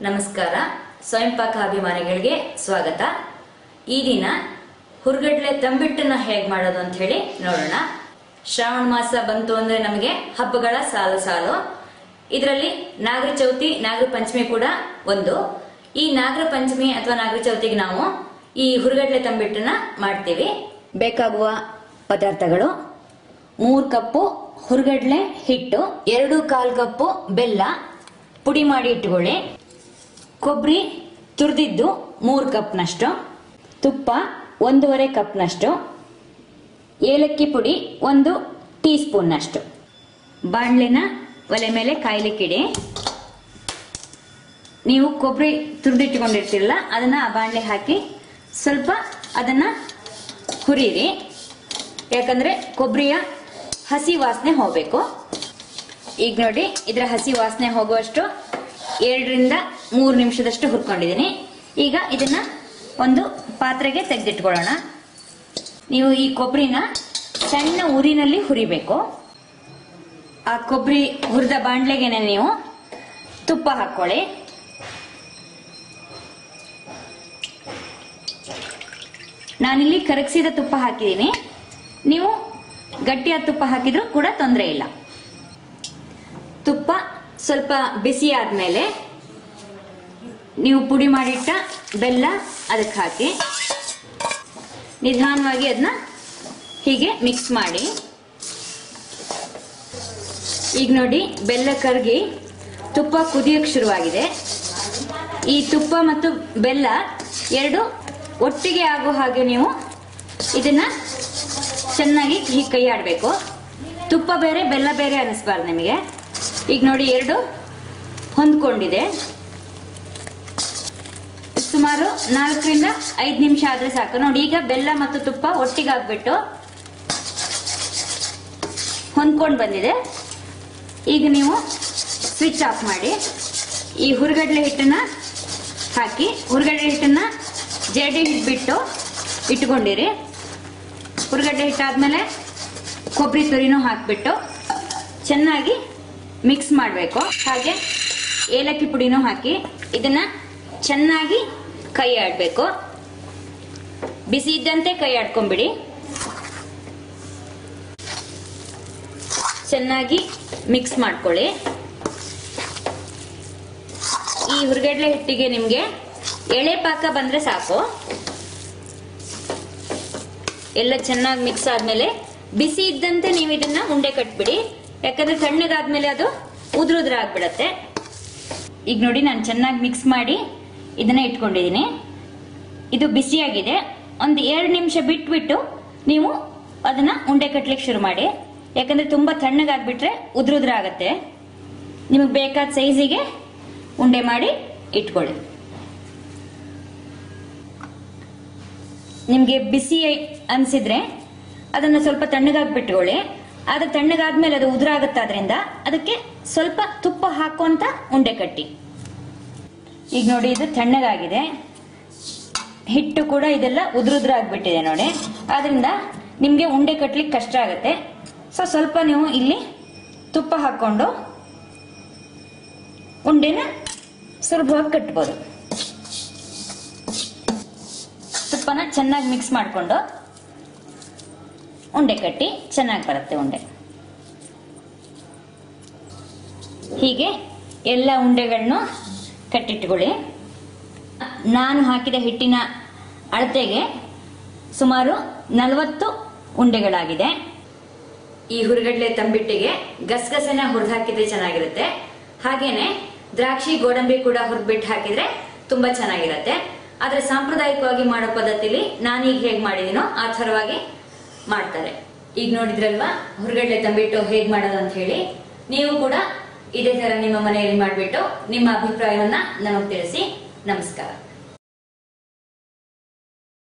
ನಮಸ್ಕಾರ. ಸ್ವಯಂಪಾಕ ಅಭಿಮಾನಿಗಳಿಗೆ ಸ್ವಾಗತ. ಈ ದಿನ ಹುರ್ಗಡ್ಲೆ ತಂಬಿಟ್ಟನ್ನ ಹೇಗ್ ಮಾಡೋದು ಅಂತ ಹೇಳಿ ನೋಡೋಣ. ಶ್ರಾವಣ ಮಾಸ ಬಂತು ಅಂದ್ರೆ ನಮಗೆ ಹಬ್ಬಗಳ ಸಾಲು ಸಾಲು. ಇದರಲ್ಲಿ ನಾಗರ ಚೌತಿ, ನಾಗರ ಪಂಚಮಿ ಕೂಡ ಒಂದು. ಈ ನಾಗರ ಪಂಚಮಿ ಅಥವಾ ನಾಗರ ಚೌತಿಗೆ ನಾವು ಈ ಹುರ್ಗಡ್ಲೆ ತಂಬಿಟ್ಟನ್ನ ಮಾಡ್ತೀವಿ. ಬೇಕಾಗುವ ಪದಾರ್ಥಗಳು: 3 ಕಪ್ಪು ಹುರ್ಗಡ್ಲೆ ಹಿಟ್ಟು, 2.25 ಕಪ್ಪು ಬೆಲ್ಲ ಪುಡಿ ಮಾಡಿ ಇಟ್ಟುಕೊಳ್ಳಿ, ಕೊಬ್ಬರಿ ತುರಿದಿದ್ದು 3 ಕಪ್ನಷ್ಟು, ತುಪ್ಪ 1.5 ಕಪ್ನಷ್ಟು, ಏಲಕ್ಕಿ ಪುಡಿ 1 ಟೀ ಸ್ಪೂನ್ನಷ್ಟು. ಬಾಣಲೆನ ಒಲೆ ಮೇಲೆ ಕಾಯ್ಲಿಕ್ಕಿಡಿ. ನೀವು ಕೊಬ್ಬರಿ ತುರಿದಿಟ್ಟುಕೊಂಡಿರ್ತಿರಲ್ಲ ಅದನ್ನ ಆ ಬಾಣಲೆ ಹಾಕಿ ಸ್ವಲ್ಪ ಅದನ್ನ ಹುರಿಯಿರಿ. ಯಾಕಂದ್ರೆ ಕೊಬ್ಬರಿಯ ಹಸಿ ವಾಸನೆ ಹೋಗ್ಬೇಕು. ಈಗ ನೋಡಿ, ಇದರ ಹಸಿ ವಾಸನೆ ಹೋಗುವಷ್ಟು 2 ರಿಂದ 3 ನಿಮಿಷದಷ್ಟು ಹುರ್ಕೊಂಡಿದ್ದೀನಿ. ಈಗ ಇದನ್ನ ಒಂದು ಪಾತ್ರೆಗೆ ತೆಗೆದಿಟ್ಕೊಳ್ಳೋಣ. ನೀವು ಈ ಕೊಬ್ಬರಿನ ಸಣ್ಣ ಉರಿನಲ್ಲಿ ಹುರಿಬೇಕು. ಆ ಕೊಬ್ಬರಿ ಹುರಿದ ಬಾಂಡ್ಲೆಗೆನೆ ನೀವು ತುಪ್ಪ ಹಾಕೊಳ್ಳಿ. ನಾನಿಲ್ಲಿ ಕರಗಿಸಿದ ತುಪ್ಪ ಹಾಕಿದ್ದೀನಿ. ನೀವು ಗಟ್ಟಿಯಾದ ತುಪ್ಪ ಹಾಕಿದ್ರೂ ಕೂಡ ತೊಂದರೆ ಇಲ್ಲ. ತುಪ್ಪ ಸ್ವಲ್ಪ ಬಿಸಿ ಆದ್ಮೇಲೆ ನೀವು ಪುಡಿ ಮಾಡಿಟ್ಟ ಬೆಲ್ಲ ಅದಕ್ಕೆ ಹಾಕಿ ನಿಧಾನವಾಗಿ ಅದನ್ನ ಹೀಗೆ ಮಿಕ್ಸ್ ಮಾಡಿ. ಈಗ ನೋಡಿ, ಬೆಲ್ಲ ಕರಗಿ ತುಪ್ಪ ಕುದಿಯೋಕೆ ಶುರುವಾಗಿದೆ. ಈ ತುಪ್ಪ ಮತ್ತು ಬೆಲ್ಲ ಎರಡು ಒಟ್ಟಿಗೆ ಆಗೋ ಹಾಗೆ ನೀವು ಇದನ್ನ ಚೆನ್ನಾಗಿ ಹೀಗೆ ಕೈ ಆಡಬೇಕು. ತುಪ್ಪ ಬೇರೆ ಬೆಲ್ಲ ಬೇರೆ ಅನಿಸ್ಬಾರ್ದು ನಿಮಗೆ. ಈಗ ನೋಡಿ, 2 ಹೊಂದ್ಕೊಂಡಿದೆ. ಸುಮಾರು 4 ರಿಂದ 5 ನಿಮಿಷ ಆದ್ರೆ ಸಾಕು. ನೋಡಿ, ಈಗ ಬೆಲ್ಲ ಮತ್ತು ತುಪ್ಪ ಒಟ್ಟಿಗೆ ಆಗ್ಬಿಟ್ಟು ಹೊಂದ್ಕೊಂಡು ಬಂದಿದೆ. ಈಗ ನೀವು ಸ್ವಿಚ್ ಆಫ್ ಮಾಡಿ ಈ ಹುರ್ಗಡ್ಲೆ ಹಿಟ್ಟನ್ನ ಹಾಕಿ, ಹುರ್ಗಡ್ಲೆ ಹಿಟ್ಟನ್ನ ಜೇಡಿ ಹಿಟ್ಬಿಟ್ಟು ಇಟ್ಕೊಂಡಿರಿ. ಹುರ್ಗಡ್ಲೆ ಹಿಟ್ಟಾದ್ಮೇಲೆ ಕೊಬ್ಬರಿ ತುರಿನೂ ಹಾಕ್ಬಿಟ್ಟು ಚೆನ್ನಾಗಿ ಮಿಕ್ಸ್ ಮಾಡಬೇಕು. ಹಾಗೆ ಏಲಕ್ಕಿ ಪುಡಿನೂ ಹಾಕಿ ಇದನ್ನ ಚೆನ್ನಾಗಿ ಕೈ ಆಡಬೇಕು. ಬಿಸಿ ಇದ್ದಂತೆ ಕೈ ಆಡ್ಕೊಂಡ್ಬಿಡಿ. ಚೆನ್ನಾಗಿ ಮಿಕ್ಸ್ ಮಾಡ್ಕೊಳ್ಳಿ. ಈ ಹುರ್ಗಡ್ಲೆ ಹಿಟ್ಟಿಗೆ ನಿಮ್ಗೆ ಎಳೆ ಪಾಕ ಬಂದ್ರೆ ಸಾಕು. ಎಲ್ಲ ಚೆನ್ನಾಗಿ ಮಿಕ್ಸ್ ಆದ್ಮೇಲೆ ಬಿಸಿ ಇದ್ದಂತೆ ನೀವು ಇದನ್ನ ಉಂಡೆ ಕಟ್ಬಿಡಿ. ಯಾಕಂದ್ರೆ ತಣ್ಣಗಾದ್ಮೇಲೆ ಅದು ಉದುರುದ್ರ ಆಗ್ಬಿಡತ್ತೆ. ಈಗ ನೋಡಿ, ನಾನು ಚೆನ್ನಾಗಿ ಮಿಕ್ಸ್ ಮಾಡಿ ಇದನ್ನ ಇಟ್ಕೊಂಡಿದ್ದೀನಿ. ಇದು ಬಿಸಿಯಾಗಿದೆ. ಒಂದು 2 ನಿಮಿಷ ಬಿಟ್ಬಿಟ್ಟು ನೀವು ಅದನ್ನ ಉಂಡೆ ಕಟ್ಲಿಕ್ಕೆ ಶುರು ಮಾಡಿ. ಯಾಕಂದ್ರೆ ತುಂಬಾ ತಣ್ಣಗಾಗ್ಬಿಟ್ರೆ ಉದುರುದ್ರ ಆಗತ್ತೆ. ನಿಮಗೆ ಬೇಕಾದ ಸೈಜಿಗೆ ಉಂಡೆ ಮಾಡಿ ಇಟ್ಕೊಳ್ಳಿ. ನಿಮ್ಗೆ ಬಿಸಿ ಅನ್ಸಿದ್ರೆ ಅದನ್ನ ಸ್ವಲ್ಪ ತಣ್ಣಗಾಗ್ಬಿಟ್ಕೊಳ್ಳಿ. ಆದ್ರೆ ತಣ್ಣಗಾದ್ಮೇಲೆ ಅದು ಉದುರಾಗತ್ತಾದ್ರಿಂದ ಅದಕ್ಕೆ ಸ್ವಲ್ಪ ತುಪ್ಪ ಹಾಕುವಂತ ಉಂಡೆ ಕಟ್ಟಿ. ಈಗ ನೋಡಿ, ಇದು ತಣ್ಣಗಾಗಿದೆ. ಹಿಟ್ಟು ಕೂಡ ಇದೆಲ್ಲ ಉದುರುದ್ರ ಆಗ್ಬಿಟ್ಟಿದೆ ನೋಡಿ. ಆದ್ರಿಂದ ನಿಮ್ಗೆ ಉಂಡೆ ಕಟ್ಲಿಕ್ಕೆ ಕಷ್ಟ ಆಗತ್ತೆ. ಸ್ವಲ್ಪ ನೀವು ಇಲ್ಲಿ ತುಪ್ಪ ಹಾಕೊಂಡು ಉಂಡೆನ ಸುಲಭವಾಗಿ ಕಟ್ಬೋದು. ತುಪ್ಪನ ಚೆನ್ನಾಗಿ ಮಿಕ್ಸ್ ಮಾಡಿಕೊಂಡು ಉಂಡೆ ಕಟ್ಟಿ ಚೆನ್ನಾಗಿ ಬರುತ್ತೆ ಉಂಡೆ. ಹೀಗೆ ಎಲ್ಲ ಉಂಡೆಗಳನ್ನು ಕಟ್ಟಿಟ್ಕೊಳ್ಳಿ. ನಾನು ಹಾಕಿದ ಹಿಟ್ಟಿನ ಅಳತೆಗೆ ಸುಮಾರು 40 ಉಂಡೆಗಳಾಗಿದೆ. ಈ ಹುರ್ಗಡ್ಲೆ ತಂಬಿಟ್ಟಿಗೆ ಗಸಗಸೆನ ಹುರಿದು ಹಾಕಿದ್ರೆ ಚೆನ್ನಾಗಿರುತ್ತೆ. ಹಾಗೇನೆ ದ್ರಾಕ್ಷಿ, ಗೋಡಂಬಿ ಕೂಡ ಹುರಿದ್ಬಿಟ್ಟು ಹಾಕಿದ್ರೆ ತುಂಬಾ ಚೆನ್ನಾಗಿರುತ್ತೆ. ಆದ್ರೆ ಸಾಂಪ್ರದಾಯಿಕವಾಗಿ ಮಾಡೋ ಪದ್ಧತಿಲಿ ನಾನೀಗ ಹೇಗ್ ಮಾಡಿದೀನೋ ಆ ಥರವಾಗಿ ಮಾಡ್ತಾರೆ. ಈಗ ನೋಡಿದ್ರಲ್ವಾ ಹುರ್ಗಡ್ಲೆ ತಂಬಿಟ್ಟು ಹೇಗ್ ಮಾಡೋದು ಅಂತ ಹೇಳಿ. ನೀವು ಕೂಡ ಇದೇ ತರ ನಿಮ್ಮ ಮನೆಯಲ್ಲಿ ಮಾಡ್ಬಿಟ್ಟು ನಿಮ್ಮ ಅಭಿಪ್ರಾಯವನ್ನ ನನಗೆ ತಿಳಿಸಿ. ನಮಸ್ಕಾರ.